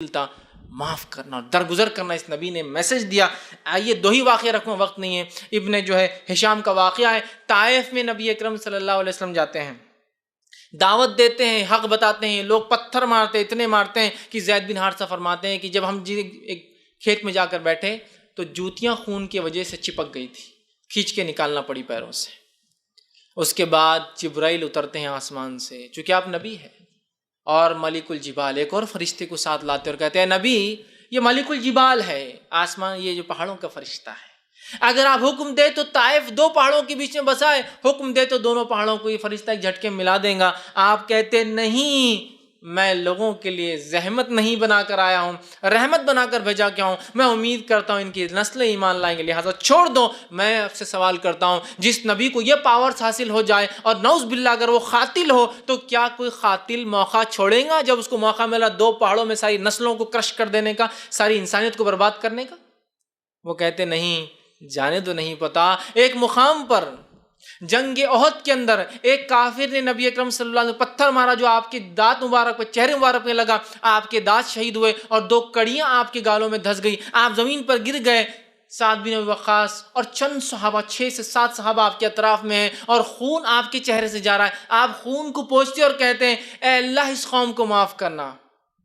تھا معاف کرنا اور درگزر کرنا، اس نبی نے میسج دیا۔ آئیے دو ہی واقعہ رکھوں، وقت نہیں ہے۔ ابن جو ہے ہشام کا واقعہ ہے، طائف میں نبی اکرم صلی اللہ علیہ وسلم جاتے ہیں، دعوت دیتے ہیں، حق بتاتے ہیں، لوگ پتھر مارتے، اتنے مارتے ہیں کہ زید بن حارثہ فرماتے ہیں کہ جب ہم ایک کھیت میں جا کر بیٹھے تو جوتیاں خون کی وجہ سے چپک گئی تھی، کھینچ کے نکالنا پڑی پیروں سے۔ اس کے بعد جبرائیل اترتے ہیں آسمان سے، چونکہ آپ نبی ہیں، اور ملک الجبال ایک اور فرشتے کو ساتھ لاتے اور کہتے ہیں نبی یہ ملک الجبال ہے، آسمان یہ جو پہاڑوں کا فرشتہ ہے، اگر آپ حکم دے تو طائف دو پہاڑوں کے بیچ میں بسائے، حکم دے تو دونوں پہاڑوں کو یہ فرشتہ ایک جھٹکے میں ملا دیں گا۔ آپ کہتے نہیں، میں لوگوں کے لیے زحمت نہیں بنا کر آیا ہوں، رحمت بنا کر بھیجا کیا ہوں، میں امید کرتا ہوں ان کی نسلیں ایمان لائیں گے، لہٰذا چھوڑ دو۔ میں آپ سے سوال کرتا ہوں، جس نبی کو یہ پاورز حاصل ہو جائے اور نعوذ باللہ اگر وہ قاتل ہو تو کیا کوئی قاتل موقع چھوڑے گا جب اس کو موقع ملا دو پہاڑوں میں ساری نسلوں کو کرش کر دینے کا، ساری انسانیت کو برباد کرنے کا؟ وہ کہتے نہیں، جانے تو نہیں پتا۔ ایک مقام پر جنگ احد کے اندر ایک کافر نے نبی اکرم صلی اللہ علیہ وسلم پتھر مارا جو آپ کے دانت مبارک پہ، چہرے مبارک پہ لگا، آپ کے دانت شہید ہوئے اور دو کڑیاں آپ کے گالوں میں دھس گئی، آپ زمین پر گر گئے۔ سعد بن ابی وقاص اور چند صحابہ، 6 سے 7 صحابہ آپ کے اطراف میں ہیں اور خون آپ کے چہرے سے جا رہا ہے، آپ خون کو پوچھتے اور کہتے ہیں اے اللہ اس قوم کو معاف کرنا،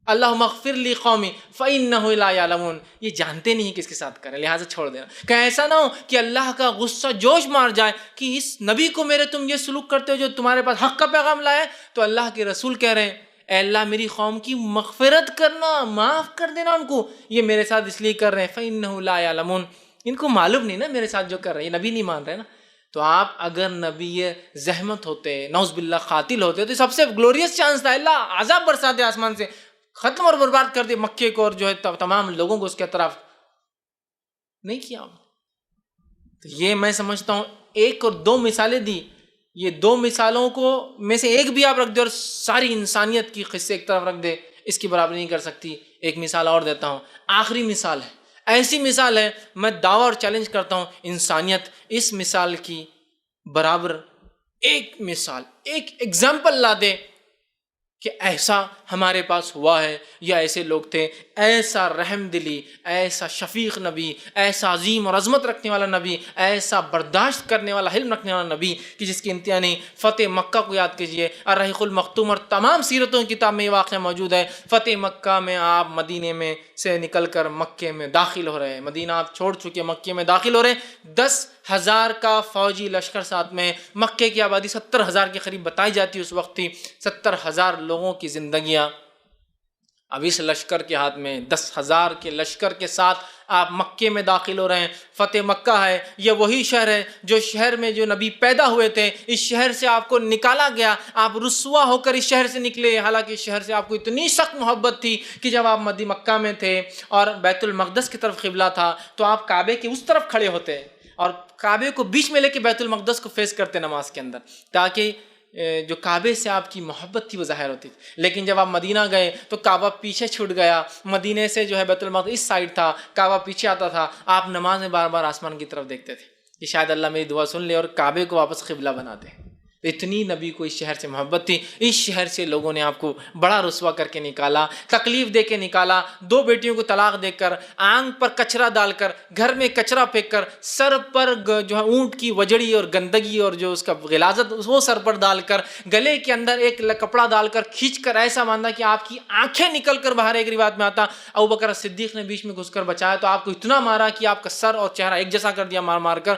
اللہم اغفر لی قومی فإنہ لا یعلمون، یہ جانتے نہیں کس کے ساتھ کریں، لہٰذا چھوڑ دینا۔ کہ ایسا نہ ہو کہ اللہ کا غصہ جوش مار جائے کہ اس نبی کو میرے تم یہ سلوک کرتے ہو جو تمہارے پاس حق کا پیغام لائے، تو اللہ کے رسول کہہ رہے ہیں اے اللہ میری قوم کی مغفرت کرنا، معاف کر دینا ان کو، یہ میرے ساتھ اس لیے کر رہے ہیں فإنہ لا یعلمون، ان کو معلوم نہیں نا میرے ساتھ جو کر رہے ہیں، یہ نبی نہیں مان رہے نا۔ تو آپ اگر نبی زحمت ہوتے، نعوذ باللہ قاتل ہوتے، تو سب سے گلوریس چانس تھا، اللہ عذاب برساتے آسمان سے، ختم اور برباد کر دے مکے کو اور جو ہے تمام لوگوں کو اس کے اطراف، نہیں کیا۔ تو یہ میں سمجھتا ہوں ایک اور دو مثالیں دی، یہ دو مثالوں کو میں سے ایک بھی آپ رکھ دے اور ساری انسانیت کی قصے ایک طرف رکھ دے، اس کی برابری نہیں کر سکتی۔ ایک مثال اور دیتا ہوں، آخری مثال ہے، ایسی مثال ہے میں دعویٰ اور چیلنج کرتا ہوں انسانیت اس مثال کی برابر ایک مثال، ایک ایگزامپل لا دے کہ ایسا ہمارے پاس ہوا ہے یا ایسے لوگ تھے، ایسا رحم دلی، ایسا شفیق نبی، ایسا عظیم اور عظمت رکھنے والا نبی، ایسا برداشت کرنے والا، حلم رکھنے والا نبی کہ جس کی انتہا نہیں۔ فتح مکہ کو یاد کیجئے، الرحیق المختوم اور تمام سیرتوں کی کتاب میں یہ واقعہ موجود ہے۔ فتح مکہ میں آپ مدینے میں سے نکل کر مکے میں داخل ہو رہے ہیں، مدینہ آپ چھوڑ چکے مکے میں داخل ہو رہے ہیں، 10,000 کا فوجی لشکر ساتھ میں، مکے کی آبادی 70,000 کے قریب بتائی جاتی اس وقت تھی، 70,000 لوگوں کی زندگیاں اب اس لشکر کے ہاتھ میں، 10,000 کے لشکر کے ساتھ آپ مکے میں داخل ہو رہے ہیں۔ فتح مکہ ہے، یہ وہی شہر ہے جو شہر میں جو نبی پیدا ہوئے تھے، اس شہر سے آپ کو نکالا گیا، آپ رسوا ہو کر اس شہر سے نکلے، حالانکہ اس شہر سے آپ کو اتنی سخت محبت تھی کہ جب آپ مکہ میں تھے اور بیت المقدس کی طرف قبلہ تھا تو آپ کعبے کے اس طرف کھڑے ہوتے اور کعبے کو بیچ میں لے کے بیت المقدس کو فیس کرتے نماز کے اندر، تاکہ جو کعبے سے آپ کی محبت تھی وہ ظاہر ہوتی تھی۔ لیکن جب آپ مدینہ گئے تو کعبہ پیچھے چھوٹ گیا، مدینے سے جو ہے بیت المقدس اس سائڈ تھا، کعبہ پیچھے آتا تھا، آپ نماز میں بار بار آسمان کی طرف دیکھتے تھے کہ شاید اللہ میری دعا سن لے اور کعبے کو واپس قبلہ بنا دے۔ اتنی نبی کو اس شہر سے محبت تھی، اس شہر سے لوگوں نے آپ کو بڑا رسوا کر کے نکالا، تکلیف دے کے نکالا، 2 بیٹیوں کو طلاق دے کر، آنکھ پر کچرا ڈال کر، گھر میں کچرا پھینک کر، سر پر جو ہے اونٹ کی وجڑی اور گندگی اور جو اس کا غلاظت وہ سر پر ڈال کر، گلے کے اندر ایک کپڑا ڈال کر کھینچ کر ایسا باندھا کہ آپ کی آنکھیں نکل کر باہر، ایک روایت میں آتا ابوبکر صدیق نے بیچ میں گھس کر بچایا تو آپ کو اتنا مارا کہ آپ کا سر اور چہرہ ایک جیسا کر دیا مار مار کر۔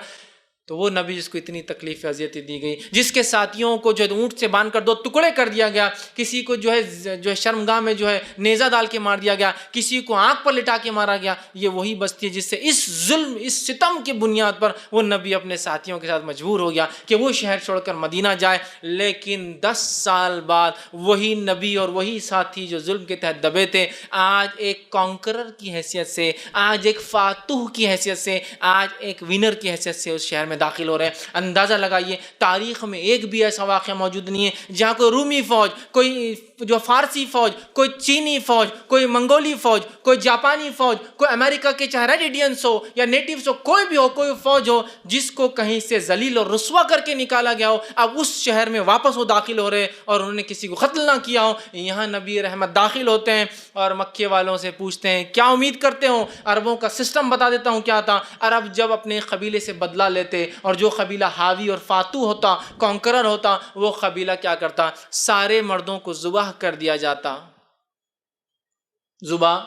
تو وہ نبی جس کو اتنی تکلیف اذیتیں دی گئی، جس کے ساتھیوں کو جو ہے اونٹ سے باندھ کر 2 ٹکڑے کر دیا گیا، کسی کو جو ہے شرمگاہ میں جو ہے نیزہ ڈال کے مار دیا گیا، کسی کو آنکھ پر لٹا کے مارا گیا، یہ وہی بستی ہے جس سے اس ظلم، اس ستم کی بنیاد پر وہ نبی اپنے ساتھیوں کے ساتھ مجبور ہو گیا کہ وہ شہر چھوڑ کر مدینہ جائے۔ لیکن 10 سال بعد وہی نبی اور وہی ساتھی جو ظلم کے تحت دبے تھے، آج ایک کانکرر کی حیثیت سے، آج ایک فاتح کی حیثیت سے، آج ایک ونر کی حیثیت سے اس شہر میں میں داخل ہو رہے ہیں۔ اندازہ لگائیے تاریخ میں ایک بھی ایسا واقعہ موجود نہیں ہے جہاں کوئی رومی فوج، کوئی جو فارسی فوج، کوئی چینی فوج، کوئی منگولی فوج، کوئی جاپانی فوج، کوئی امریکہ کے چاہے ریڈ انڈینس ہو یا نیٹیوز ہو، کوئی بھی ہو، کوئی فوج ہو جس کو کہیں سے ذلیل اور رسوا کر کے نکالا گیا ہو، اب اس شہر میں واپس وہ داخل ہو رہے اور انہوں نے کسی کو قتل نہ کیا ہو۔ یہاں نبی رحمت داخل ہوتے ہیں اور مکے والوں سے پوچھتے ہیں کیا امید کرتے ہو؟ عربوں کا سسٹم بتا دیتا ہوں کیا تھا۔ عرب جب اپنے قبیلے سے بدلہ لیتے اور جو قبیلہ حاوی اور فاتو ہوتا، کانکرر ہوتا، وہ قبیلہ کیا کرتا؟ سارے مردوں کو ذبح کر دیا جاتا، ذبح،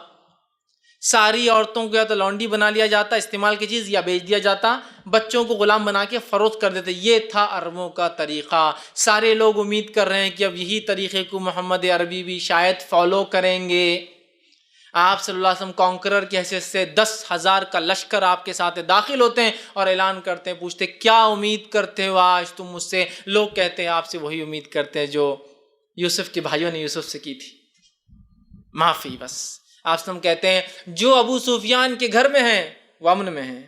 ساری عورتوں کو یا تو لونڈی بنا لیا جاتا، استعمال کی چیز، یا بیچ دیا جاتا، بچوں کو غلام بنا کے فروخت کر دیتے۔ یہ تھا عربوں کا طریقہ۔ سارے لوگ امید کر رہے ہیں کہ اب یہی طریقے کو محمد عربی بھی شاید فالو کریں گے۔ آپ صلی اللہ علیہ وسلم کانکرر کی حیثیت سے 10,000 کا لشکر آپ کے ساتھ داخل ہوتے ہیں اور اعلان کرتے ہیں، پوچھتے کیا امید کرتے ہو آج تم مجھ سے؟ لوگ کہتے ہیں آپ سے وہی امید کرتے ہیں جو یوسف کے بھائیوں نے یوسف سے کی تھی، معافی بس۔ آپ سے ہم کہتے ہیں جو ابو سفیان کے گھر میں ہیں وہ امن میں ہیں،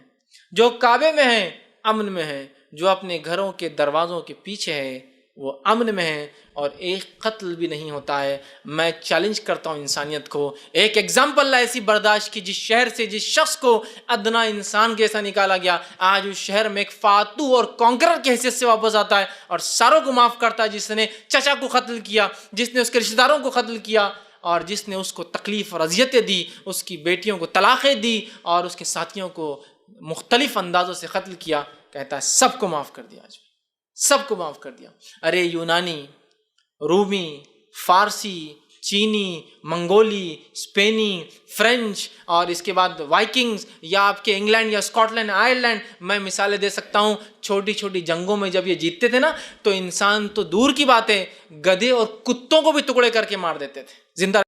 جو کعبے میں ہیں امن میں ہیں، جو اپنے گھروں کے دروازوں کے پیچھے ہے وہ امن میں ہیں، اور ایک قتل بھی نہیں ہوتا ہے۔ میں چیلنج کرتا ہوں انسانیت کو، ایک ایگزامپل ایسی برداشت کی جس شہر سے جس شخص کو ادنا انسان کیسا نکالا گیا، آج اس شہر میں ایک فاتو اور کانکرر کی حیثیت سے واپس آتا ہے اور ساروں کو معاف کرتا ہے، جس نے چچا کو قتل کیا، جس نے اس کے رشتہ داروں کو قتل کیا، اور جس نے اس کو تکلیف اور اذیتیں دی، اس کی بیٹیوں کو طلاقیں دی اور اس کے ساتھیوں کو مختلف اندازوں سے قتل کیا، کہتا ہے سب کو معاف کر دیا، آج سب کو معاف کر دیا۔ ارے یونانی، رومی، فارسی، چینی، منگولی، اسپینی، فرینچ، اور اس کے بعد وائکنگز، یا آپ کے انگلینڈ یا اسکاٹ لینڈ، آئرلینڈ، میں مثالیں دے سکتا ہوں۔ چھوٹی چھوٹی جنگوں میں جب یہ جیتتے تھے نا تو انسان تو دور کی بات ہے، گدھے اور کتوں کو بھی ٹکڑے کر کے مار دیتے تھے، زندہ